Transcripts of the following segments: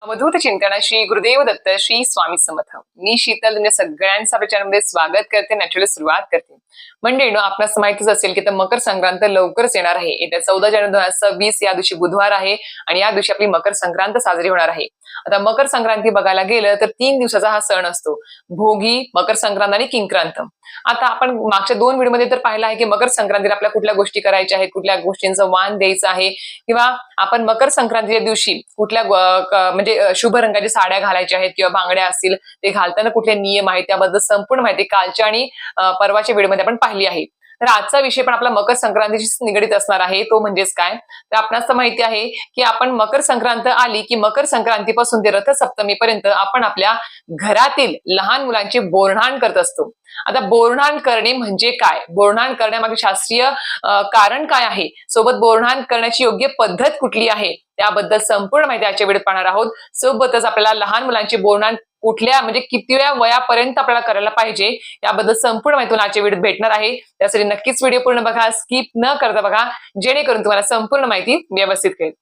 अवधूत चिंतन श्री गुरुदेव दत्त श्री स्वामी समर्थ. मी शीतल तुमच्या सगळ्यांचं आपल्या चॅनलमध्ये स्वागत करते. नॅचरली सुरुवात करते. मंडळींनो, आपल्याला माहितीच असेल की मकर संक्रांत लवकरच येणार आहे. येत्या 14 जानेवारी 2026 या दिवशी बुधवार आहे आणि या दिवशी आपली मकर संक्रांत साजरी होणार आहे. आता मकर संक्रांती बघायला गेलं तर 3 दिवसाचा हा सण असतो. भोगी, मकर संक्रांत आणि किंक्रांत. आता आपण मागच्या 2 व्हिडिओमध्ये तर पाहिलं आहे की मकर संक्रांतीला आपल्या कुठल्या गोष्टी करायच्या आहेत, कुठल्या गोष्टींचं वाण द्यायचं आहे किंवा आपण मकर संक्रांतीच्या दिवशी कुठल्या म्हणजे शुभ रंगाच्या साड्या घालायच्या आहेत किंवा बांगड्या असतील ते घालताना कुठले नियम आहेत त्याबद्दल संपूर्ण माहिती कालच्या आणि परवाच्या व्हिडिओमध्ये आपण पाहिली आहे. तर आजचा विषय पण आपला मकर संक्रांतीशी निगडीत असणार आहे. तो म्हणजेच काय, तर आपणास माहिती आहे की आपण मकर संक्रांत आली की मकर संक्रांतीपासून ते रथसप्तमीपर्यंत आपण आपल्या घरातील लहान मुलांचे बोरन्हाण करत असतो. आता बोरन्हाण करणे म्हणजे काय, बोरन्हाण करण्यामागे शास्त्रीय कारण काय आहे, सोबत बोरन्हाण करण्याची योग्य पद्धत कुठली आहे त्याबद्दल संपूर्ण माहिती आजच्या व्हिडिओत पाहणार आहोत. सोबतच आपल्याला लहान मुलांचे बोरन्हाण कुठल्या म्हणजे कितव्या वयापर्यंत आपल्याला करायला पाहिजे याबद्दल संपूर्ण माहिती आजच्या व्हिडिओत भेटणार आहे. त्यासाठी नक्कीच व्हिडिओ पूर्ण बघा, स्किप न करता बघा, जेणेकरून तुम्हाला संपूर्ण माहिती व्यवस्थित कळेल.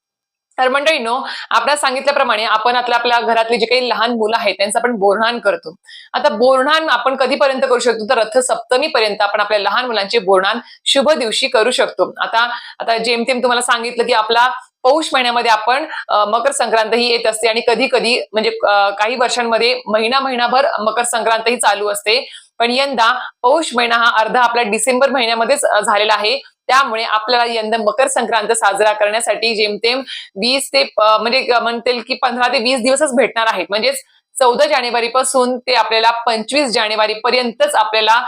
तर मंडळींनो, आपल्याला सांगितल्याप्रमाणे आपण आपल्या घरातली जे काही लहान मुलं आहेत त्यांचं आपण बोरन्हाण करतो. आता बोरन्हाण आपण कधीपर्यंत करू शकतो, तर रथसप्तमीपर्यंत आपण आपल्या लहान मुलांचे बोरन्हाण शुभ दिवशी करू शकतो. आता जेमतेम तुम्हाला सांगितलं की आपला पौष महिन्यामध्ये आपण मकर संक्रांत ही येत असते आणि कधी कधी म्हणजे काही वर्षांमध्ये महिनाभर मकर संक्रांत ही चालू असते. पण यंदा पौष महिना हा अर्धा आपल्या डिसेंबर महिन्यामध्येच झालेला आहे. त्यामुळे आपल्याला यंदा मकर संक्रांत साजरा करण्यासाठी जेमतेम 20 ते म्हणजे म्हणतील की 15 ते 20 दिवसच भेटणार आहेत. म्हणजेच 14 जानेवारी पासून ते आपल्याला 25 जानेवारी पर्यंतच आपल्याला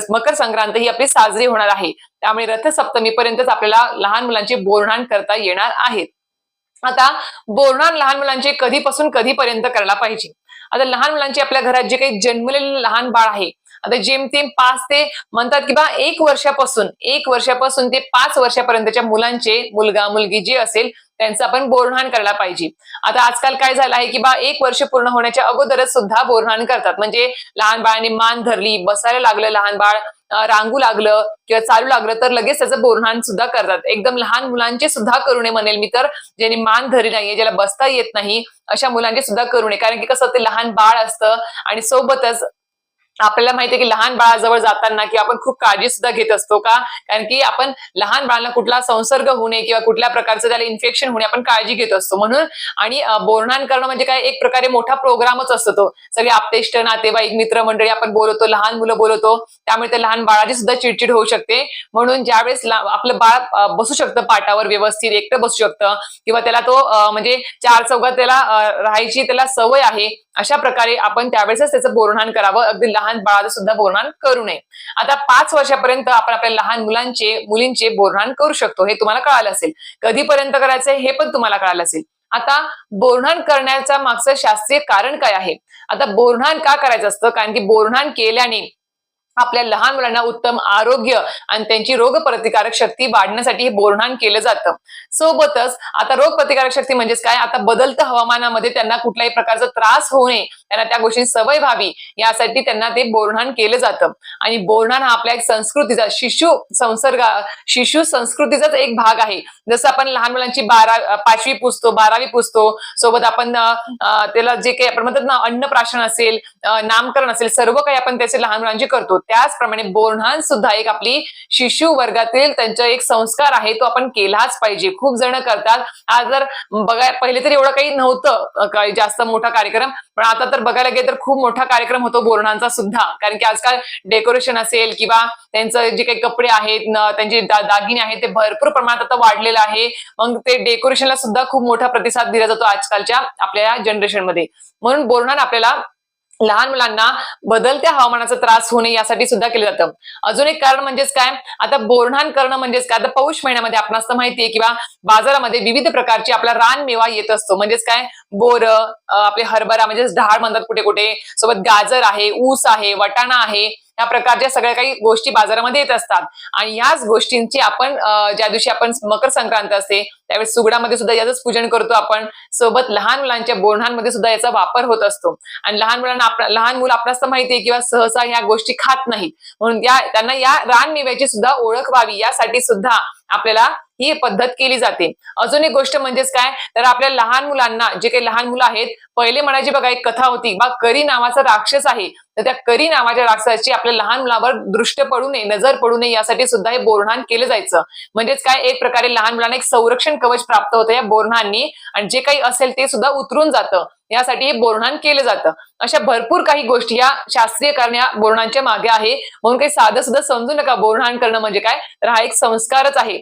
मकर संक्रांत ही आपली साजरी होणार आहे. त्यामुळे रथसप्तमी पर्यंतच आपल्याला लहान मुलांचे बोरन्हाण करता येणार आहेत. आता बोरन्हाण लहान मुलांचे कधीपासून कधीपर्यंत करायला पाहिजे. आता लहान मुलांचे आपल्या घरात जे काही जन्मलेले लहान बाळ आहे, आता जेमतेम 5 ते म्हणतात की 1 वर्षापासून ते 5 वर्षापर्यंतच्या मुलांचे मुलगा मुलगी जे असेल त्यांचं आपण बोरन्हाण करायला पाहिजे. आता आजकाल काय झालं आहे की 1 वर्ष पूर्ण होण्याच्या अगोदरच सुद्धा बोरन्हाण करतात. म्हणजे लहान बाळाने मान धरली, बसायला लागलं लहान बाळ, रांगू लागलं किंवा चालू लागलं तर लगेच त्याचं बोरन्हाण सुद्धा करतात. एकदम लहान मुलांचे सुद्धा करू नये म्हणेल मी तर, ज्यांनी मान धरली नाहीये, ज्याला बसता येत नाही अशा मुलांचे सुद्धा करू नये. कारण की कसं ते लहान बाळ असतं आणि सोबतच आपल्याला माहितीये की लहान बाळाजवळ जाताना की आपण खूप काळजी सुद्धा घेत असतो. का, कारण की आपण लहान बाळाला कुठला संसर्ग होऊ नये किंवा कुठल्या प्रकारचं त्याला इन्फेक्शन होणे आपण काळजी घेत असतो म्हणून. आणि बोरन्हाण करणं म्हणजे काय, एक प्रकारे मोठा प्रोग्रामच असतो तो. सगळे आपतेष्ट नातेवाईक मित्रमंडळी आपण बोलवतो, लहान मुलं बोलवतो, त्यामुळे त्या लहान बाळाची सुद्धा चिडचिड होऊ शकते. म्हणून ज्यावेळेस आपलं बाळ बसू शकतं पाटावर व्यवस्थित, एकटं बसू शकतं किंवा त्याला तो म्हणजे 4 चौघात त्याला राहायची त्याला सवय आहे, अशा प्रकारे आपण त्यावेळेसच त्याचं बोरन्हाण करावं. अगदी लहान बाळाचं सुद्धा बोरन्हाण करू नये. आता 5 वर्षापर्यंत आपण आपल्या लहान मुलींचे बोरन्हाण करू शकतो, हे तुम्हाला कळालं असेल. कधीपर्यंत करायचंय हे पण तुम्हाला कळालं असेल. आता बोरन्हाण करण्याचा मागचं शास्त्रीय कारण काय आहे. आता बोरन्हाण का करायचं असतं, कारण की बोरन्हाण केल्याने आपल्या लहान मुलांना उत्तम आरोग्य आणि त्यांची रोगप्रतिकारक शक्ती वाढण्यासाठी हे बोरन्हाण केलं जातं. सोबतच आता रोगप्रतिकारक शक्ती म्हणजेच काय, आता बदलत्या हवामानामध्ये त्यांना कुठल्याही प्रकारचा त्रास होऊ नये, त्यांना त्या गोष्टींची सवय व्हावी यासाठी त्यांना ते बोरन्हाण केलं जातं. आणि बोरन्हाण हा आपल्या एक संस्कृतीचा शिशु संस्कृतीचाच एक भाग आहे. जसं आपण लहान मुलांची 5वी पुजतो, 12वी पुजतो, सोबत आपण त्याला जे काही आपण म्हणतात ना अन्नप्राशन असेल, नामकरण असेल, सर्व काही आपण त्याचे लहान मुलांचे करतो. त्याचप्रमाणे बोरन्हाण सुद्धा एक आपली शिशु वर्गातील त्यांचा एक संस्कार आहे, तो आपण केलाच पाहिजे. खूप जण करतात. आज जर पहिले तर एवढं काही नव्हतं काही जास्त मोठा कार्यक्रम, पण आता तर बघायला गेलं तर खूप मोठा कार्यक्रम होतो बोरन्हाणचा सुद्धा. कारण की आजकाल डेकोरेशन असेल किंवा त्यांचं जे काही कपडे आहेत, त्यांचे दागिने आहेत, ते भरपूर प्रमाणात आता वाढलेलं आहे. मग ते डेकोरेशनला सुद्धा खूप मोठा प्रतिसाद दिला जातो आजकालच्या आपल्या जनरेशनमध्ये. म्हणून बोरन्हाण आपल्याला लहान मुलांना बदलत्या हवामानाचा त्रास होणे यासाठी सुद्धा केलं जातं. अजून एक कारण म्हणजेच काय, आता बोरन्हाण करणं म्हणजेच काय, आता पौष महिन्यामध्ये आपणास माहितीये किंवा बाजारामध्ये विविध प्रकारचे आपला रानमेवा येत असतो. म्हणजेच काय, बोर, आपले हरभरा म्हणजे ढाळ म्हणतात कुठे कुठे, सोबत गाजर आहे, ऊस आहे, वटाणा आहे, या प्रकारच्या सगळ्या काही गोष्टी बाजारामध्ये येत असतात. आणि याच गोष्टींची आपण ज्या दिवशी आपण मकर संक्रांत असते त्यावेळेस सुगडामध्ये सुद्धा याचंच पूजन करतो आपण. सोबत लहान मुलांच्या बोरन्हाणमध्ये सुद्धा याचा वापर होत असतो. आणि लहान मुलं आपल्यास तर माहितीये किंवा सहसा ह्या गोष्टी खात नाहीत, म्हणून त्यांना या रानमेव्याची सुद्धा ओळख व्हावी यासाठी सुद्धा आपल्याला ही पद्धत केली जाते. अजून एक गोष्ट म्हणजेच काय, तर आपल्या लहान मुलांना, जे काही लहान मुलं आहेत, पहिले म्हणायची बघा एक कथा होती बा, करी नावाचा राक्षस आहे, तर त्या करी नावाच्या राक्षसाची आपल्या लहान मुलावर दृष्ट पडू नये, नजर पडू नये यासाठी सुद्धा हे बोरन्हाण केलं जायचं. म्हणजेच काय, एक प्रकारे लहान मुलांना एक संरक्षण कवच प्राप्त होतं या बोरन्हाणनी, आणि जे काही असेल ते सुद्धा उतरून जातं, यासाठी हे बोरन्हाण केलं जातं. अशा भरपूर काही गोष्टी या शास्त्रीय कारण या बोरन्हाणच्या मागे आहे. म्हणून काही साधं सुद्धा समजू नका बोरन्हाण करणं म्हणजे काय, तर हा एक संस्कारच आहे.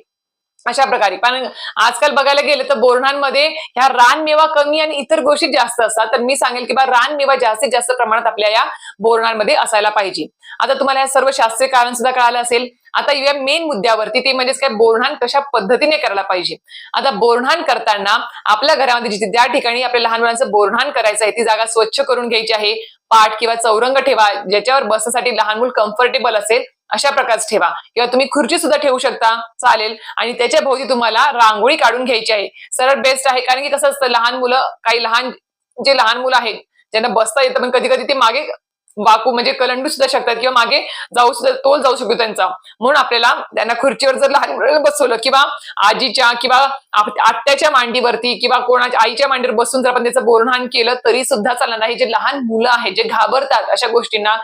अशा प्रकारे. पण आजकाल बघायला गेलं तर बोरन्हाणमध्ये ह्या रानमेवा कमी आणि इतर गोष्टी जास्त असतात. तर मी सांगेल की बा रानमेवा जास्तीत जास्त प्रमाणात आपल्या या बोरन्हाणमध्ये असायला पाहिजे. आता तुम्हाला या सर्व शास्त्रीय कारण सुद्धा कळालं असेल. आता या मेन मुद्द्यावरती, ते म्हणजेच काय, बोरन्हाण कशा पद्धतीने करायला पाहिजे. आता बोरन्हाण करताना आपल्या घरामध्ये ज्या ठिकाणी आपल्या लहान मुलांचं बोरन्हाण करायचं आहे ती जागा स्वच्छ करून घ्यायची आहे. पाट किंवा चौरंग ठेवा, ज्याच्यावर बसण्यासाठी लहान मूल कम्फर्टेबल असेल अशा प्रकारच ठेवा, किंवा तुम्ही खुर्ची सुद्धा ठेवू शकता, चालेल. आणि त्याच्या भोवती तुम्हाला रांगोळी काढून घ्यायची आहे. सरळ बेस्ट आहे, कारण की कसं असतं, लहान मुलं, काही लहान मुलं आहेत ज्यांना बसता येतं, पण कधी कधी ते मागे वाकू म्हणजे कलंडू सुद्धा शकतात, किंवा मागे तोल जाऊ शकतो त्यांचा. म्हणून आपल्याला त्यांना खुर्चीवर जर लहान मुलांना बसवलं, किंवा आजीच्या किंवा आत्याच्या मांडीवरती किंवा कोणाच्या आईच्या मांडीवर बसून जर आपण त्याचं बोरन्हाण केलं तरी सुद्धा चालणार नाही. जे लहान मुलं आहेत, जे घाबरतात अशा गोष्टींना,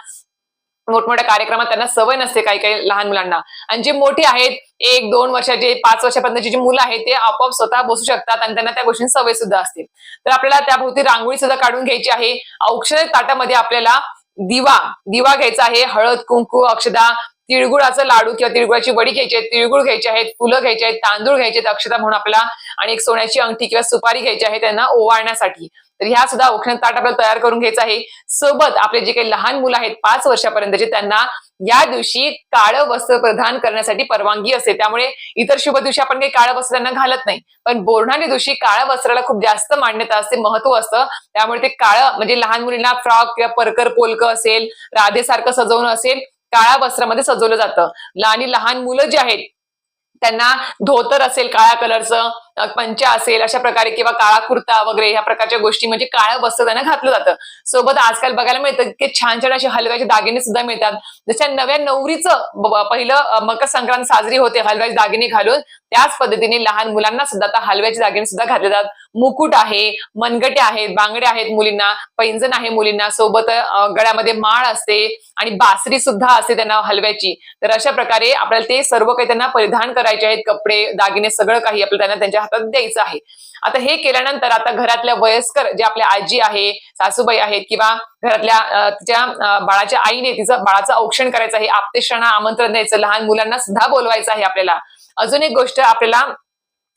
मोठमोठ्या कार्यक्रमात त्यांना सवय नसते काही काही लहान मुलांना, आणि जे मोठे आहेत 1-2 वर्षाचे, 5 वर्षापर्यंतची जी मुलं आहेत ते आपोआप स्वतः बसू शकतात आणि त्यांना त्या गोष्टींची सवय सुद्धा असते. तर आपल्याला त्याभोवती रांगोळी सुद्धा काढून घ्यायची आहे. औक्षण ताटामध्ये आपल्याला दिवा घ्यायचा आहे, हळद, कुंकू, अक्षदा, तिळगुळाचं लाडू किंवा तिळगुळाची वडी घ्यायची आहे, तिळगुळ घ्यायचे आहेत, फुलं घ्यायची आहेत, तांदूळ घ्यायचे आहेत अक्षता म्हणून आपल्याला, आणि एक सोन्याची अंगठी किंवा सुपारी घ्यायची आहे त्यांना ओवाळण्यासाठी. तर ह्या सुद्धा औक्षण ताट आपल्याला तयार करून घ्यायचं आहे. सोबत आपले जे काही लहान मुलं आहेत 5 वर्षापर्यंतचे, त्यांना या दिवशी काळं वस्त्र प्रदान करण्यासाठी परवानगी असते. त्यामुळे इतर शुभ दिवशी आपण काही काळं वस्त्र त्यांना घालत नाही, पण बोरन्हाणी दिवशी काळ्या वस्त्राला खूप जास्त मान्यता असते, महत्व असतं. त्यामुळे ते काळं म्हणजे लहान मुलींना फ्रॉक किंवा परकर पोलकं असेल, राधेसारखं सजवणं असेल, काळ्या वस्त्रामध्ये सजवलं जातं. आणि लहान मुलं जे आहेत त्यांना धोतर असेल काळ्या कलरचं, पंचा असेल अशा प्रकारे, किंवा काळा कुर्ता वगैरे ह्या प्रकारच्या गोष्टी, म्हणजे काळं वस्त्र त्यांना घातलं जातं. सोबत आजकाल बघायला मिळतं की छान छान असे हलव्याचे दागिने सुद्धा मिळतात. जशा नव्या नवरीचं पहिलं मकर संक्रांत साजरी होते हलव्याचे दागिने घालून, त्याच पद्धतीने लहान मुलांना सुद्धा आता हलव्याचे दागिने सुद्धा घातले जातात. मुकुट आहे, मनगटे आहेत, बांगड्या आहेत मुलींना, पैंजण आहे मुलींना, सोबत गळ्यामध्ये माळ असते आणि बासरी सुद्धा असते त्यांना हलव्याची. तर अशा प्रकारे आपल्याला ते सर्व काही त्यांना परिधान करायचे आहेत, कपडे, दागिने, सगळं काही आपल्याला त्यांना त्यांच्या हातात द्यायचं आहे. आता हे केल्यानंतर आता घरातल्या वयस्कर जे आपल्या आजी आहे, सासूबाई आहेत, किंवा घरातल्या तिच्या बाळाच्या आईने तिचं बाळाचं औक्षण करायचं आहे, आप्तेष्टांना आमंत्रण द्यायचं, लहान मुलांना सुद्धा बोलवायचं आहे आपल्याला. अजून एक गोष्ट, आपल्याला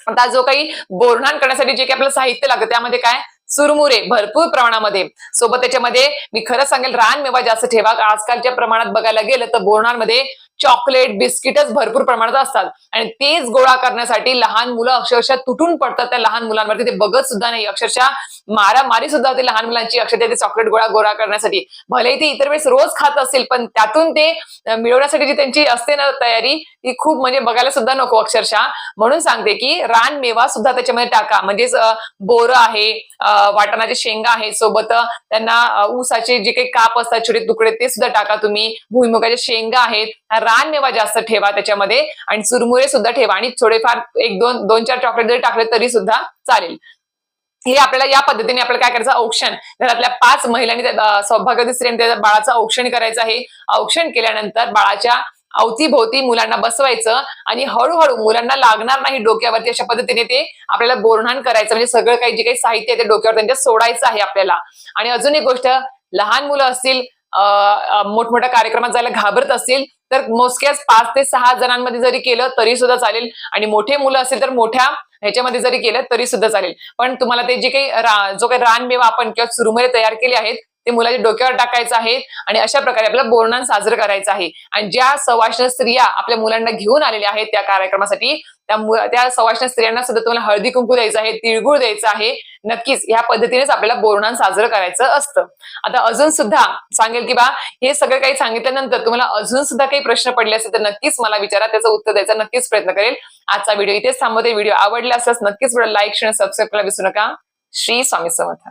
आता जो काही बोरन्हाण करण्यासाठी जे काही आपल्याला साहित्य लागतं त्यामध्ये काय, चुरमुरे भरपूर प्रमाणामध्ये, सोबत त्याच्यामध्ये मी खरं सांगेल रानमेवा जास्त ठेवा. आजकालच्या प्रमाणात बघायला गेलं तर बोरन्हाणमध्ये चॉकलेट, बिस्किटच भरपूर प्रमाणात असतात, आणि तेच गोळा करण्यासाठी लहान मुलं अक्षरशः तुटून पडतात त्या लहान मुलांवरती. ते बघत सुद्धा नाही, अक्षरशः मारामारी सुद्धा होते लहान मुलांची अक्षरशः ते चॉकलेट गोळा करण्यासाठी. भले ते इतर वेळेस रोज खात असतील, पण त्यातून ते मिळवण्यासाठी जी त्यांची असते ना तयारी, ती खूप म्हणजे बघायला सुद्धा नको अक्षरशः. म्हणून सांगते की रानमेवा सुद्धा त्याच्यामध्ये टाका, म्हणजेच बोरं आहे, वाटाणाचे शेंगा आहेत, सोबत त्यांना ऊसाचे जे काही काप असतात छोटे तुकडे ते सुद्धा टाका तुम्ही, भुईमुगाच्या शेंगा आहेत, रानमेवा जास्त ठेवा त्याच्यामध्ये, आणि चुरमुरे सुद्धा ठेवा, आणि थोडेफार 1-2-4 चॉकलेट जरी टाकले तरी सुद्धा चालेल. हे आपल्याला या पद्धतीने आपल्याला काय करायचं, औक्षण घरातल्या 5 महिलांनी सौभाग्यवती स्त्रियांनी त्या बाळाचं औक्षण करायचं आहे. औक्षण केल्यानंतर बाळाच्या अवतीभोवती मुलांना बसवायचं, आणि हळूहळू मुलांना लागणार नाही डोक्यावरती अशा पद्धतीने ते आपल्याला बोरन्हाण करायचं. म्हणजे सगळं काही जे काही साहित्य आहे ते डोक्यावर त्यांच्या सोडायचं आहे आपल्याला. आणि अजून एक गोष्ट, लहान मुलं असतील, मोठमोठ्या कार्यक्रमात जायला घाबरत असतील, तर मोजक्याच 5 ते 6 जणांमध्ये जरी केलं तरी सुद्धा चालेल, आणि मोठे मुलं असतील तर मोठ्या ह्याच्यामध्ये जरी केलं तरी सुद्धा चालेल. पण तुम्हाला ते जे काही जो काही रानमेवा आपण किंवा चुरमुरे तयार केले आहेत ते मुलाच्या डोक्यावर टाकायचं आहे, आणि अशा प्रकारे आपल्याला बोरन्हाण साजरं करायचं आहे. आणि ज्या सवाष्ण स्त्रिया आपल्या मुलांना घेऊन आलेल्या आहेत त्या कार्यक्रमासाठी, त्या सवाष्ण स्त्रियांना सुद्धा तुम्हाला हळदी कुंकू द्यायचं आहे, तिळगुळ द्यायचं आहे. नक्कीच ह्या पद्धतीनेच आपल्याला बोरन्हाण साजरं करायचं असतं. आता अजून सुद्धा सांगेल की हे सगळं काही सांगितल्यानंतर तुम्हाला अजून सुद्धा काही प्रश्न पडले असेल तर नक्कीच मला विचारा, त्याचं उत्तर द्यायचा नक्कीच प्रयत्न करेल. आजचा व्हिडिओ इथेच थांबवते. व्हिडिओ आवडला असल्यास नक्कीच लाईक, शेअर, सबस्क्राईब करायला विसरू नका. श्री स्वामी समर्थ.